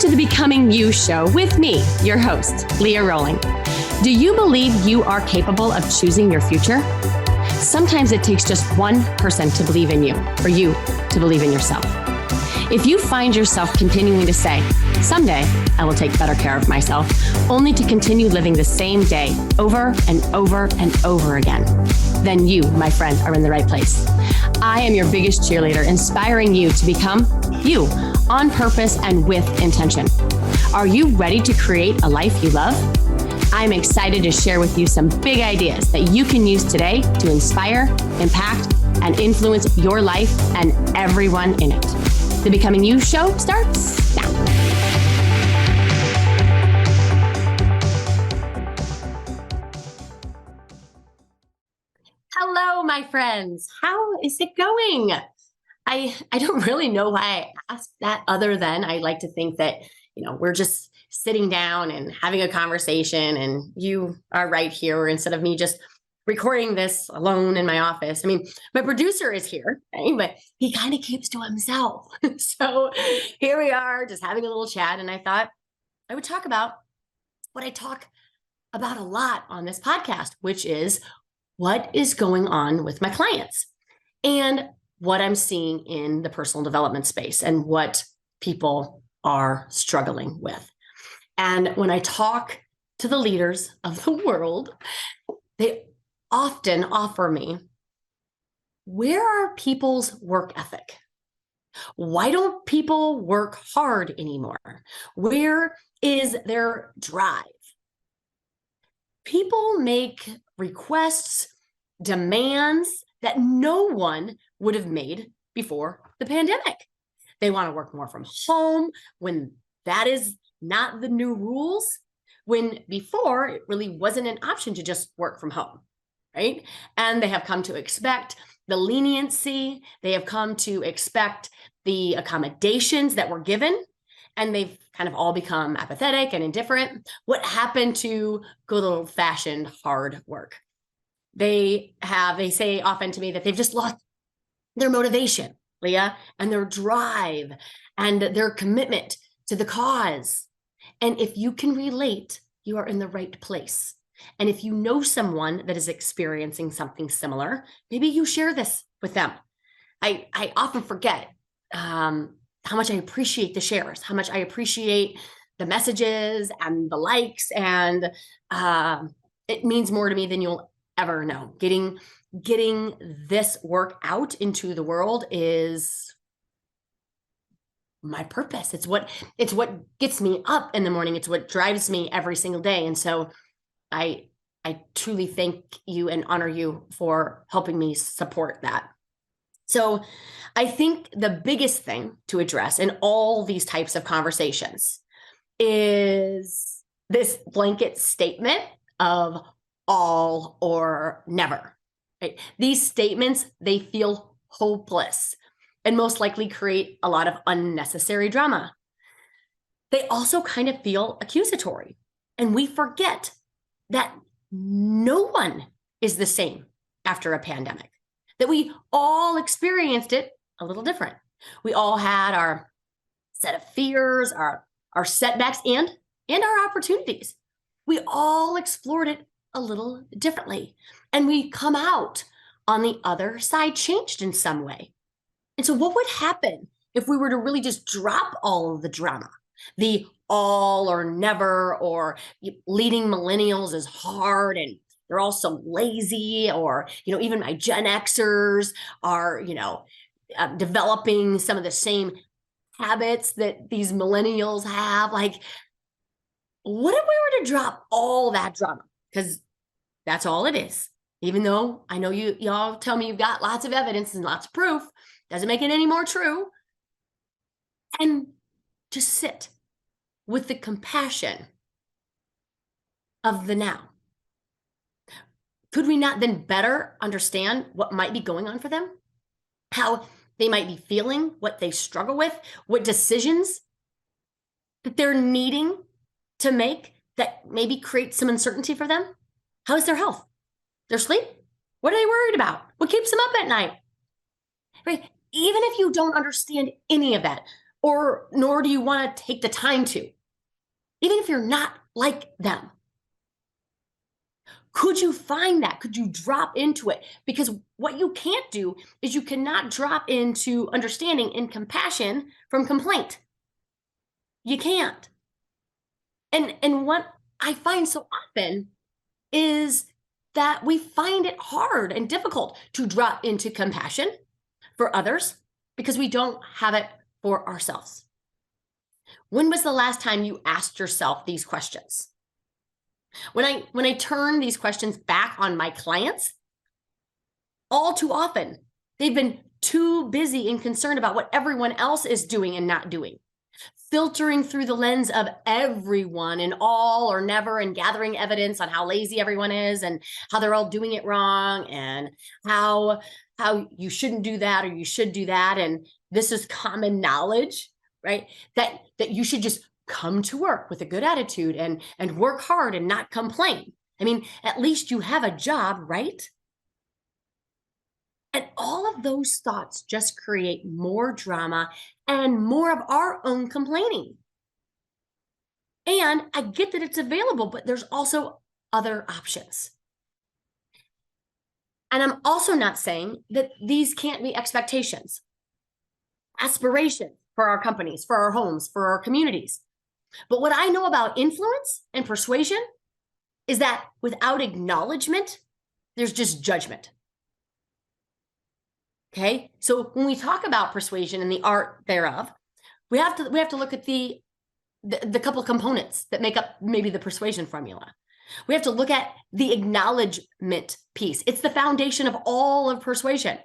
to the Becoming You show with me, your host, Leah Roling. Do you believe you are capable of choosing your future? Sometimes it takes just one person to believe in you, for you to believe in yourself. If you find yourself continuing to say, someday I will take better care of myself, only to continue living the same day over and over and over again, then you, my friend, are in the right place. I am your biggest cheerleader, inspiring you to become you on purpose and with intention. Are you ready to create a life you love? I'm excited to share with you some big ideas that you can use today to inspire, impact, and influence your life and everyone in it. The Becoming You show starts now. Hello, my friends. How is it going? I don't really know why I asked that, other than I like to think that, we're just sitting down and having a conversation and you are right here instead of me just recording this alone in my office. I mean, my producer is here, right? But he kind of keeps to himself. So here we are just having a little chat. And I thought I would talk about what I talk about a lot on this podcast, which is what is going on with my clients and what I'm seeing in the personal development space and what people are struggling with. And when I talk to the leaders of the world, they often offer me, where are people's work ethic? Why don't people work hard anymore? Where is their drive? People make requests, demands that no one would have made before the pandemic. They want to work more from home when that is not the new rules, when before it really wasn't an option to just work from home, right? And they have come to expect the leniency, they have come to expect the accommodations that were given, and they've kind of all become apathetic and indifferent. What happened to good old-fashioned hard work? They say often to me that they've just lost their motivation, Leah, and their drive and their commitment to the cause. And if you can relate, you are in the right place. And if you know someone that is experiencing something similar, maybe you share this with them. I often forget how much I appreciate the shares, how much I appreciate the messages and the likes. And it means more to me than you'll ever know. Getting this work out into the world is my purpose. It's what gets me up in the morning. It's what drives me every single day. And so I truly thank you and honor you for helping me support that. So I think the biggest thing to address in all these types of conversations is this blanket statement of all or never. Right? These statements, they feel hopeless and most likely create a lot of unnecessary drama. They also kind of feel accusatory, and we forget that no one is the same after a pandemic, that we all experienced it a little different. We all had our set of fears, our setbacks, and our opportunities. We all explored it a little differently, and we come out on the other side changed in some way. And so what would happen if we were to really just drop all of the drama, the all or never, or leading millennials is hard and they're all so lazy, or, even my Gen Xers are, developing some of the same habits that these millennials have. Like, what if we were to drop all that drama? Because that's all it is. Even though I know y'all tell me you've got lots of evidence and lots of proof, doesn't make it any more true. And just sit with the compassion of the now. Could we not then better understand what might be going on for them? How they might be feeling, what they struggle with, what decisions that they're needing to make that maybe create some uncertainty for them? How is their health? Their sleep? What are they worried about? What keeps them up at night? Right? Even if you don't understand any of that, or nor do you want to take the time to, even if you're not like them. Could you find that? Could you drop into it? Because what you can't do is you cannot drop into understanding and compassion from complaint. You can't. And what I find so often is that we find it hard and difficult to drop into compassion for others because we don't have it for ourselves. When was the last time you asked yourself these questions? When I turn these questions back on my clients, all too often, they've been too busy and concerned about what everyone else is doing and not doing, filtering through the lens of everyone and all or never, and gathering evidence on how lazy everyone is and how they're all doing it wrong and how you shouldn't do that or you should do that. And this is common knowledge, right? That you should just come to work with a good attitude and work hard and not complain. I mean, at least you have a job, right? And all of those thoughts just create more drama and more of our own complaining. And I get that it's available, but there's also other options. And I'm also not saying that these can't be expectations, aspirations for our companies, for our homes, for our communities. But what I know about influence and persuasion is that without acknowledgement, there's just judgment. Okay, so when we talk about persuasion and the art thereof, we have to look at the couple of components that make up maybe the persuasion formula. We have to look at the acknowledgement piece. It's the foundation of all of persuasion,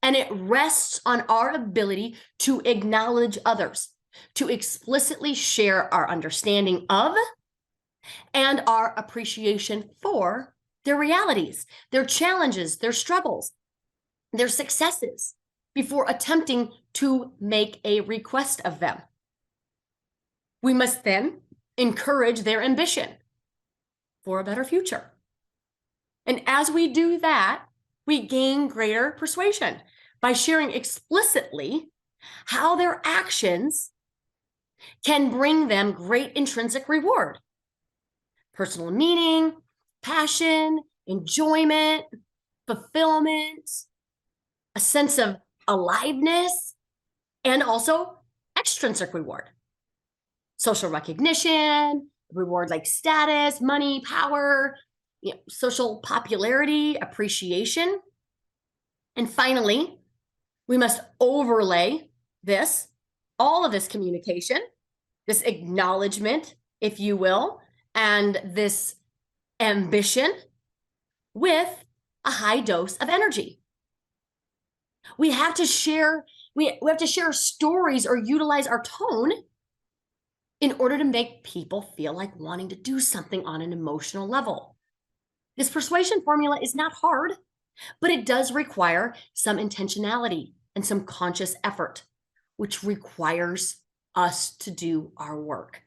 and it rests on our ability to acknowledge others, to explicitly share our understanding of and our appreciation for their realities, their challenges, their struggles, their successes before attempting to make a request of them. We must then encourage their ambition for a better future. And as we do that, we gain greater persuasion by sharing explicitly how their actions can bring them great intrinsic reward, personal meaning, passion, enjoyment, fulfillment, a sense of aliveness, and also extrinsic reward, social recognition, reward like status, money, power, social popularity, appreciation. And finally, we must overlay all of this communication, this acknowledgement, if you will, and this ambition with a high dose of energy. We have to share stories or utilize our tone in order to make people feel like wanting to do something on an emotional level. This persuasion formula is not hard, but it does require some intentionality and some conscious effort, which requires us to do our work.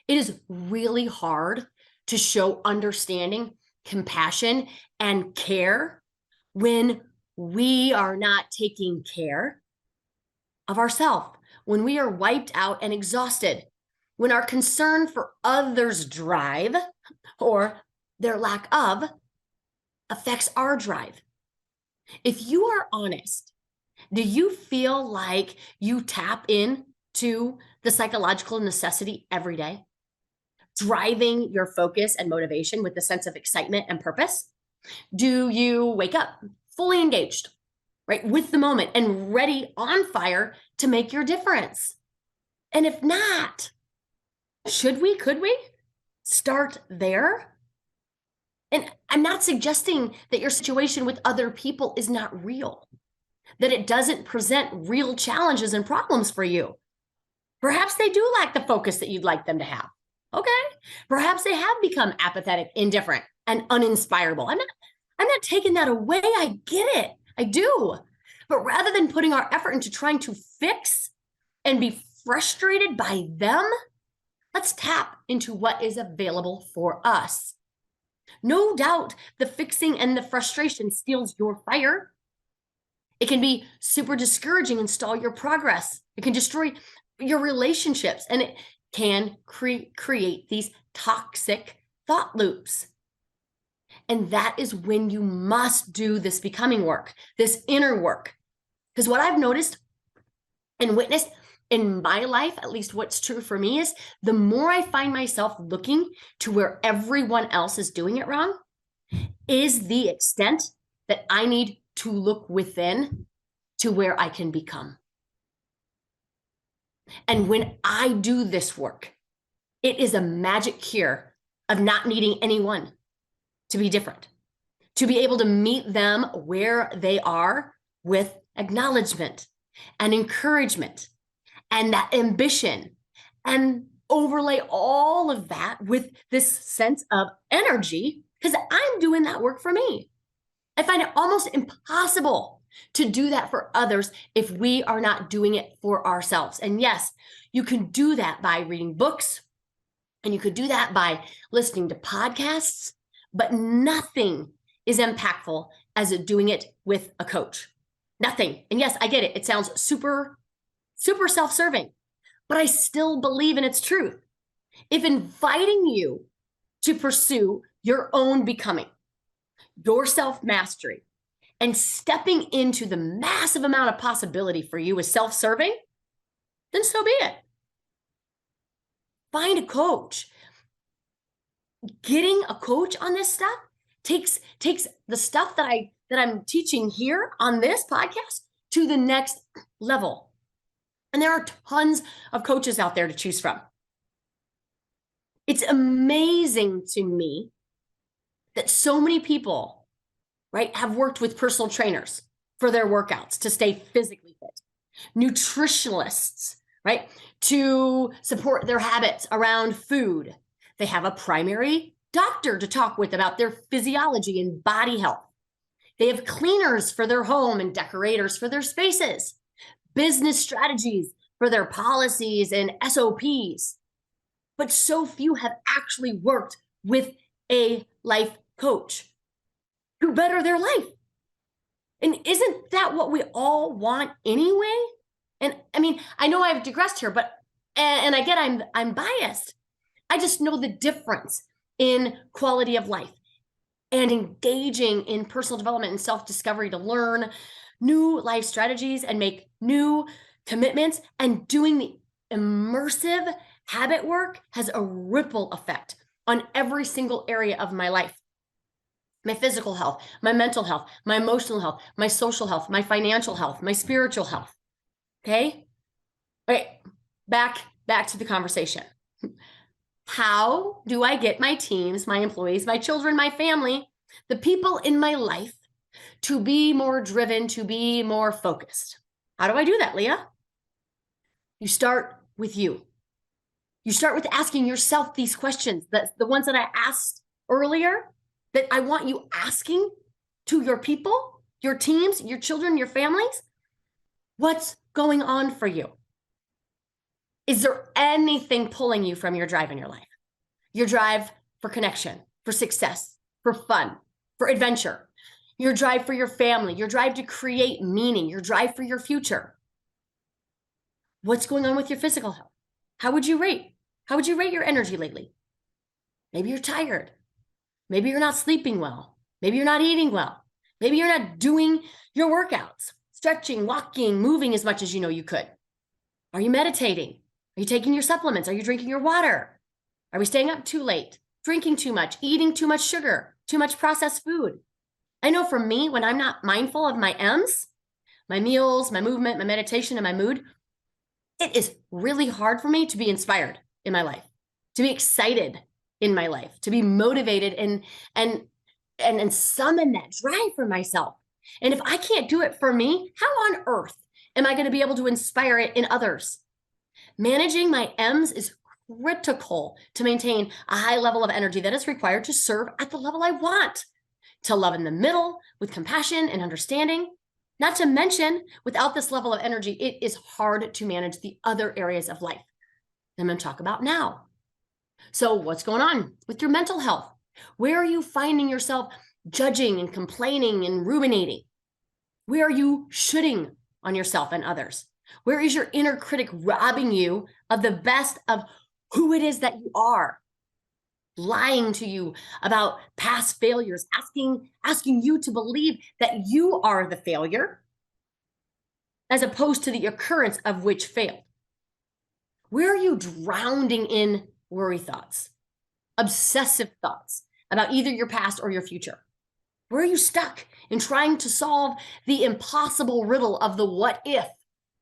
It is really hard to show understanding, compassion, and care when we are not taking care of ourselves, when we are wiped out and exhausted, when our concern for others' drive or their lack of affects our drive. If you are honest, do you feel like you tap into the psychological necessity every day, driving your focus and motivation with a sense of excitement and purpose? Do you wake up fully engaged, right, with the moment and ready, on fire to make your difference? And if not, could we start there? And I'm not suggesting that your situation with other people is not real, that it doesn't present real challenges and problems for you. Perhaps they do lack the focus that you'd like them to have. Okay. Perhaps they have become apathetic, indifferent, and uninspirable. I'm not taking that away. I get it. I do. But rather than putting our effort into trying to fix and be frustrated by them, let's tap into what is available for us. No doubt the fixing and the frustration steals your fire. It can be super discouraging and stall your progress. It can destroy your relationships, and it can create these toxic thought loops. And that is when you must do this becoming work, this inner work. Because what I've noticed and witnessed in my life, at least what's true for me, is the more I find myself looking to where everyone else is doing it wrong, is the extent that I need to look within to where I can become. And when I do this work, it is a magic cure of not needing anyone to be different, to be able to meet them where they are with acknowledgement and encouragement and that ambition, and overlay all of that with this sense of energy, because I'm doing that work for me. I find it almost impossible to do that for others if we are not doing it for ourselves. And yes, you can do that by reading books, and you could do that by listening to podcasts, but nothing is impactful as doing it with a coach. Nothing. And yes, I get it. It sounds super self-serving, but I still believe in its truth. If inviting you to pursue your own becoming, your self-mastery, and stepping into the massive amount of possibility for you is self-serving, then so be it. Find a coach. Getting a coach on this stuff takes the stuff that I'm teaching here on this podcast to the next level. And there are tons of coaches out there to choose from. It's amazing to me that so many people, right, have worked with personal trainers for their workouts to stay physically fit, nutritionalists, right, to support their habits around food. They have a primary doctor to talk with about their physiology and body health. They have cleaners for their home and decorators for their spaces, business strategies for their policies and SOPs. But so few have actually worked with a life coach to better their life. And isn't that what we all want anyway? And I mean, I know I've digressed here, but, and again, I'm biased. I just know the difference in quality of life and engaging in personal development and self-discovery to learn new life strategies and make new commitments, and doing the immersive habit work has a ripple effect on every single area of my life. My physical health, my mental health, my emotional health, my social health, my financial health, my spiritual health. Okay? All right, back to the conversation. How do I get my teams, my employees, my children, my family, the people in my life to be more driven, to be more focused? How do I do that, Leah? You start with you. You start with asking yourself these questions, the ones that I asked earlier, that I want you asking to your people, your teams, your children, your families. What's going on for you? Is there anything pulling you from your drive in your life? Your drive for connection, for success, for fun, for adventure, your drive for your family, your drive to create meaning, your drive for your future. What's going on with your physical health? How would you rate your energy lately? Maybe you're tired. Maybe you're not sleeping well. Maybe you're not eating well. Maybe you're not doing your workouts, stretching, walking, moving as much as you know you could. Are you meditating? Are you taking your supplements? Are you drinking your water? Are we staying up too late? Drinking too much, eating too much sugar, too much processed food? I know for me, when I'm not mindful of my M's, my meals, my movement, my meditation, and my mood, it is really hard for me to be inspired in my life, to be excited in my life, to be motivated and summon that drive for myself. And if I can't do it for me, how on earth am I going to be able to inspire it in others? Managing my M's is critical to maintain a high level of energy that is required to serve at the level I want, to love in the middle with compassion and understanding. Not to mention, without this level of energy, it is hard to manage the other areas of life I'm going to talk about now. So what's going on with your mental health? Where are you finding yourself judging and complaining and ruminating? Where are you shoulding on yourself and others? Where is your inner critic robbing you of the best of who it is that you are? Lying to you about past failures, asking you to believe that you are the failure as opposed to the occurrence of which failed. Where are you drowning in worry thoughts, obsessive thoughts about either your past or your future? Where are you stuck in trying to solve the impossible riddle of the what if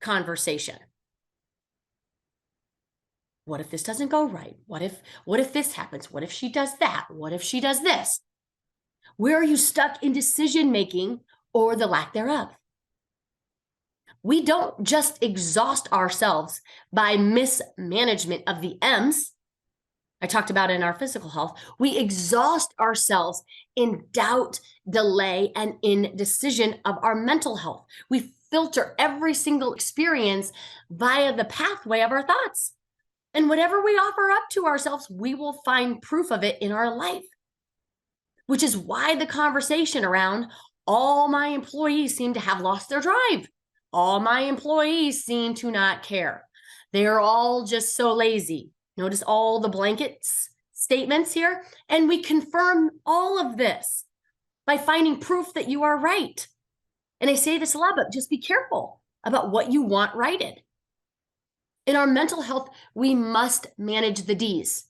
conversation? What if this doesn't go right? What if this happens? What if she does that? What if she does this? Where are you stuck in decision making or the lack thereof? We don't just exhaust ourselves by mismanagement of the M's. I talked about it in our physical health. We exhaust ourselves in doubt, delay, and indecision of our mental health. We filter every single experience via the pathway of our thoughts. And whatever we offer up to ourselves, we will find proof of it in our life, which is why the conversation around all my employees seem to have lost their drive. All my employees seem to not care. They're all just so lazy. Notice all the blankets statements here. And we confirm all of this by finding proof that you are right. And I say this a lot, but just be careful about what you want righted. In our mental health, we must manage the D's.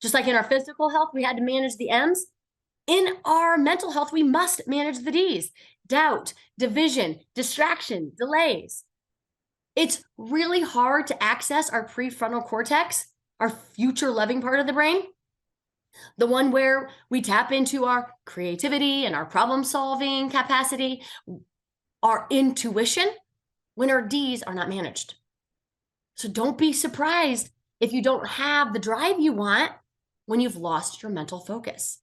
Just like in our physical health, we had to manage the M's. In our mental health, we must manage the D's: doubt, division, distraction, delays. It's really hard to access our prefrontal cortex, our future loving part of the brain, the one where we tap into our creativity and our problem solving capacity, our intuition, when our D's are not managed. So don't be surprised if you don't have the drive you want when you've lost your mental focus.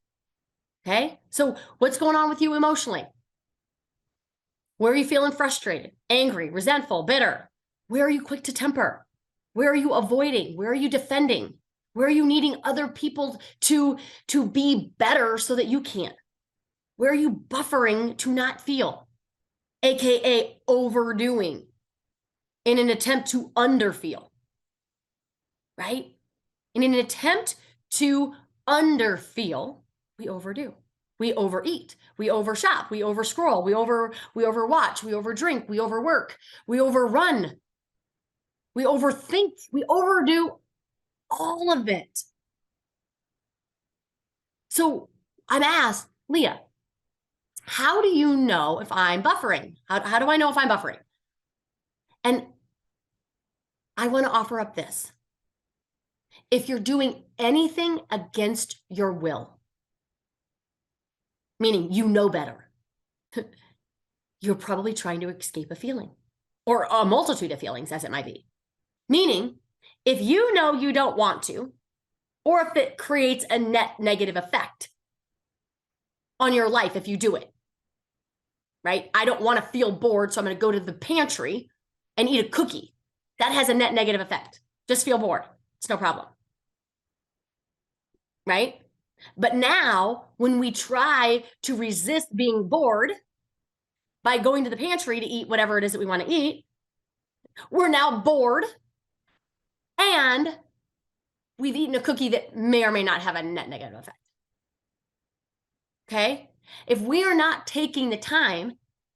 Okay? So what's going on with you emotionally? Where are you feeling frustrated, angry, resentful, bitter? Where are you quick to temper? Where are you avoiding? Where are you defending? Where are you needing other people to be better so that you can't? Where are you buffering to not feel? AKA overdoing in an attempt to underfeel, right? In an attempt to underfeel, we overdo. We overeat, we overshop, we overscroll, we overwatch, we overdrink, we overwork, we overrun, we overthink, we overdo all of it. So I'm asked, Leah, how do you know if I'm buffering? How do I know if I'm buffering? And I want to offer up this. If you're doing anything against your will, meaning you know better, you're probably trying to escape a feeling or a multitude of feelings, as it might be. Meaning, if you know you don't want to, or if it creates a net negative effect on your life if you do it, right? I don't want to feel bored, so I'm going to go to the pantry and eat a cookie. That has a net negative effect. Just feel bored. It's no problem. Right? But now, when we try to resist being bored by going to the pantry to eat whatever it is that we want to eat, we're now bored and we've eaten a cookie that may or may not have a net negative effect. Okay? If we are not taking the time,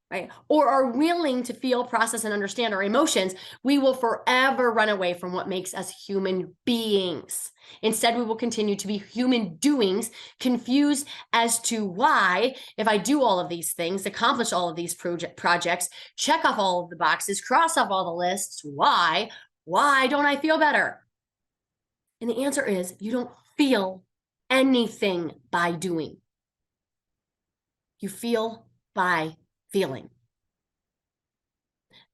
right, or are willing to feel, process, and understand our emotions, we will forever run away from what makes us human beings. Instead, we will continue to be human doings, confused as to why, if I do all of these things, accomplish all of these projects, check off all of the boxes, cross off all the lists, why don't I feel better? And the answer is you don't feel anything by doing. You feel by feeling.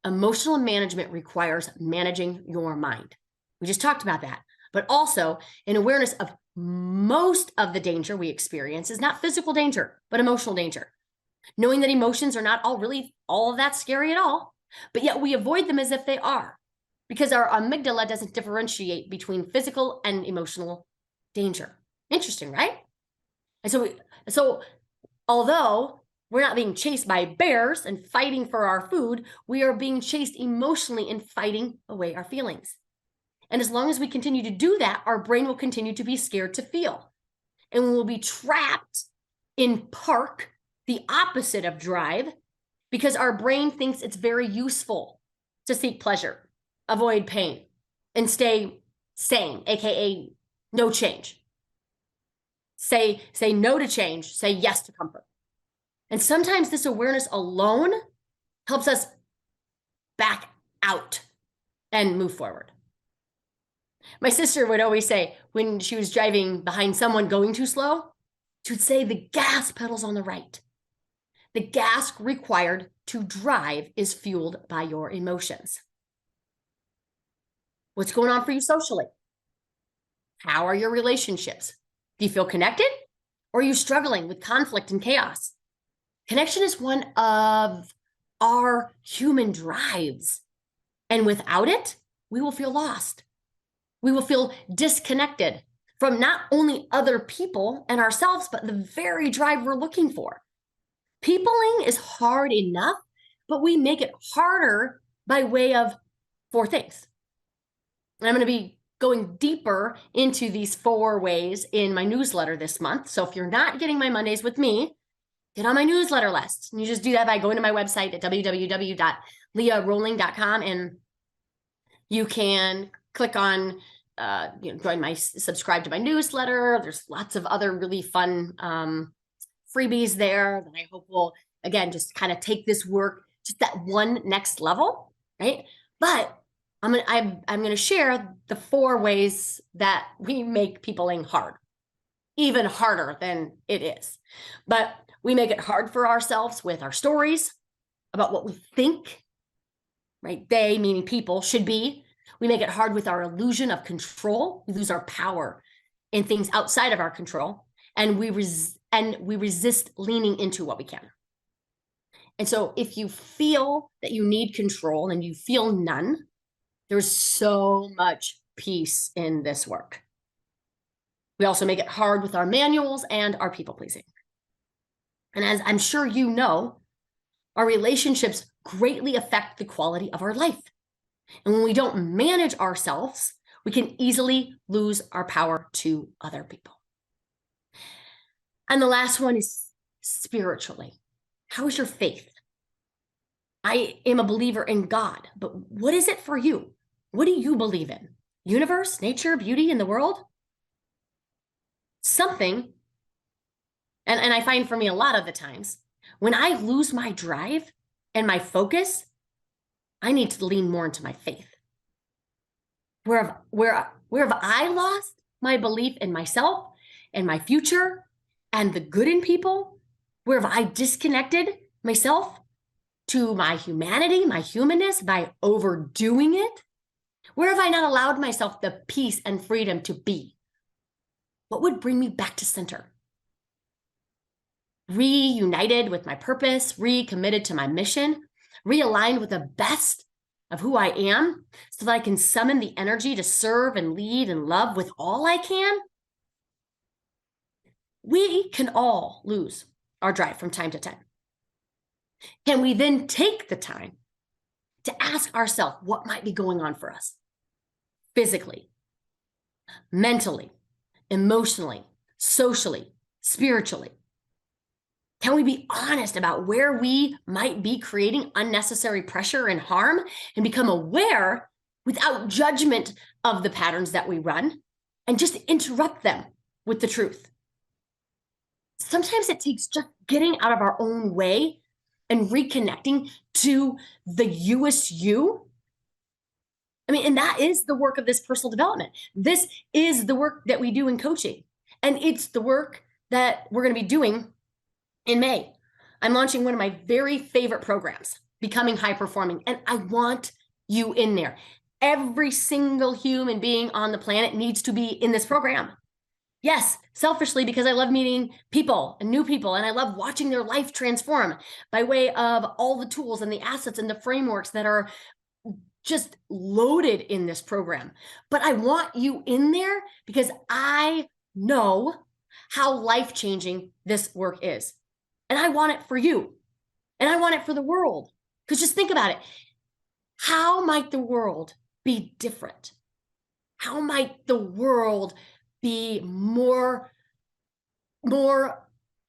Emotional management requires managing your mind. We just talked about that, but also an awareness of most of the danger we experience is not physical danger, but emotional danger. Knowing that emotions are not all of that scary at all, but yet we avoid them as if they are, because our amygdala doesn't differentiate between physical and emotional danger. Interesting, right? And so although We're not being chased by bears and fighting for our food. We are being chased emotionally and fighting away our feelings. And as long as we continue to do that, our brain will continue to be scared to feel. And we will be trapped in park, the opposite of drive, because our brain thinks it's very useful to seek pleasure, avoid pain, and stay sane, aka no change. Say no to change, say yes to comfort. And sometimes this awareness alone helps us back out and move forward. My sister would always say when she was driving behind someone going too slow, she would say the gas pedal's on the right. The gas required to drive is fueled by your emotions. What's going on for you socially? How are your relationships? Do you feel connected? Or are you struggling with conflict and chaos? Connection is one of our human drives. And without it, we will feel lost. We will feel disconnected from not only other people and ourselves, but the very drive we're looking for. Peopling is hard enough, but we make it harder by way of 4 things. And I'm going to be going deeper into these 4 ways in my newsletter this month. So if you're not getting my Mondays with me, get on my newsletter list. And you just do that by going to my website at www.leahroling.com, and you can click on subscribe to my newsletter. There's lots of other really fun freebies there that I hope will, again, just kind of take this work just that one next level, right? But I'm gonna share the 4 ways that we make peopling hard, even harder than it is. But we make it hard for ourselves with our stories about what we think, right? They, meaning people, should be. We make it hard with our illusion of control. We lose our power in things outside of our control, and we resist leaning into what we can. And so if you feel that you need control and you feel none, there's so much peace in this work. We also make it hard with our manuals and our people pleasing. And as I'm sure you know, our relationships greatly affect the quality of our life. And when we don't manage ourselves, we can easily lose our power to other people. And the last one is spiritually. How is your faith? I am a believer in God, but what is it for you? What do you believe in? Universe, nature, beauty in the world? Something. And I find for me a lot of the times, when I lose my drive and my focus, I need to lean more into my faith. Where have I lost my belief in myself and my future and the good in people? Where have I disconnected myself to my humanity, my humanness by overdoing it? Where have I not allowed myself the peace and freedom to be? What would bring me back to center? Reunited with my purpose, recommitted to my mission, realigned with the best of who I am so that I can summon the energy to serve and lead and love with all I can. We can all lose our drive from time to time. Can we then take the time to ask ourselves what might be going on for us? Physically, mentally, emotionally, socially, spiritually. Can we be honest about where we might be creating unnecessary pressure and harm and become aware without judgment of the patterns that we run and just interrupt them with the truth? Sometimes it takes just getting out of our own way and reconnecting to the youest you. I mean, and that is the work of this personal development. This is the work that we do in coaching. And it's the work that we're going to be doing in May. I'm launching one of my very favorite programs, Becoming High Performing, and I want you in there. Every single human being on the planet needs to be in this program. Yes, selfishly, because I love meeting people and new people, and I love watching their life transform by way of all the tools and the assets and the frameworks that are just loaded in this program. But I want you in there because I know how life-changing this work is. And I want it for you. And I want it for the world. Because just think about it. How might the world be different? How might the world be more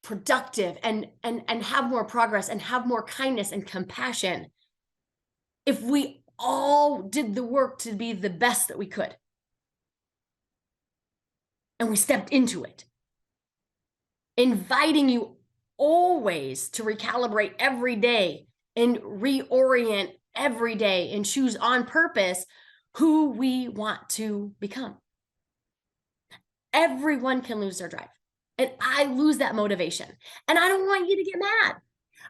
productive and have more progress and have more kindness and compassion if we all did the work to be the best that we could? And we stepped into it, inviting you always to recalibrate every day and reorient every day and choose on purpose who we want to become. Everyone can lose their drive. And I lose that motivation. And I don't want you to get mad.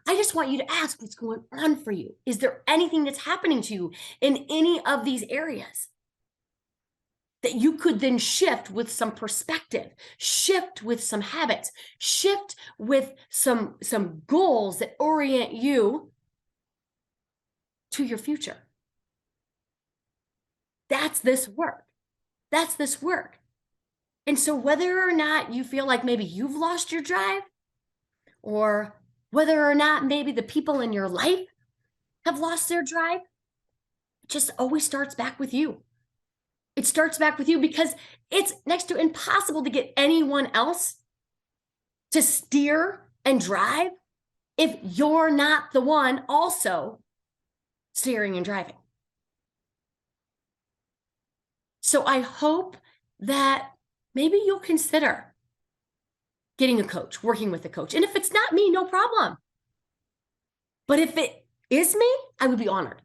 I just want you to ask what's going on for you. Is there anything that's happening to you in any of these areas that you could then shift with some perspective, shift with some habits, shift with some goals that orient you to your future? That's this work. That's this work. And so whether or not you feel like maybe you've lost your drive, or whether or not maybe the people in your life have lost their drive, it just always starts back with you. It starts back with you, because it's next to impossible to get anyone else to steer and drive if you're not the one also steering and driving. So I hope that maybe you'll consider getting a coach, working with a coach. And if it's not me, no problem. But if it is me, I would be honored.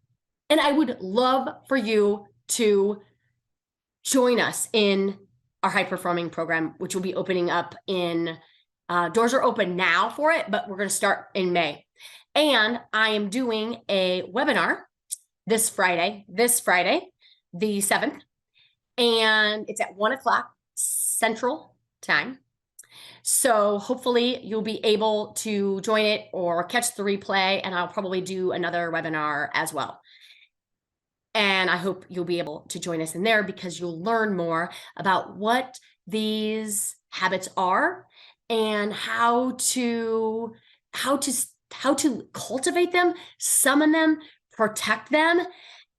And I would love for you to join us in our high performing program, which will be opening up in, doors are open now for it, but we're going to start in May. And I am doing a webinar this Friday, the 7th, and it's at 1:00 Central Time. So hopefully you'll be able to join it or catch the replay, and I'll probably do another webinar as well. And I hope you'll be able to join us in there, because you'll learn more about what these habits are and how to cultivate them, summon them, protect them,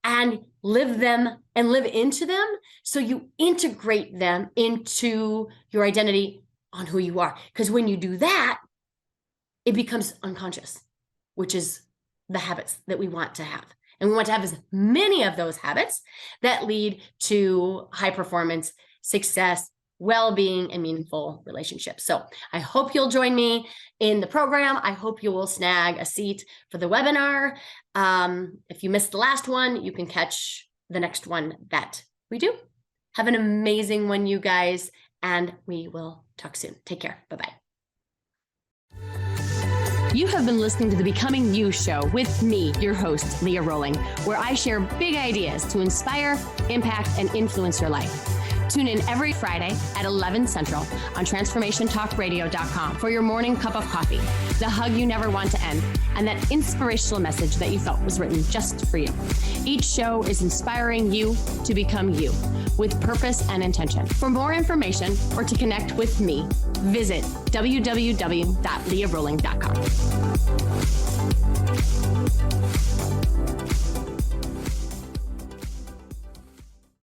and live them and live into them, so you integrate them into your identity on who you are. Because when you do that, it becomes unconscious, which is the habits that we want to have. And we want to have as many of those habits that lead to high performance, success, well-being, and meaningful relationships. So I hope you'll join me in the program. I hope you will snag a seat for the webinar. If you missed the last one, you can catch the next one that we do. Have an amazing one, you guys, and we will talk soon. Take care. Bye-bye. You have been listening to the Becoming You show with me, your host, Leah Roling, where I share big ideas to inspire, impact, and influence your life. Tune in every Friday at 11 Central on transformationtalkradio.com for your morning cup of coffee, the hug you never want to end, and that inspirational message that you felt was written just for you. Each show is inspiring you to become you with purpose and intention. For more information or to connect with me, visit www.leahroling.com.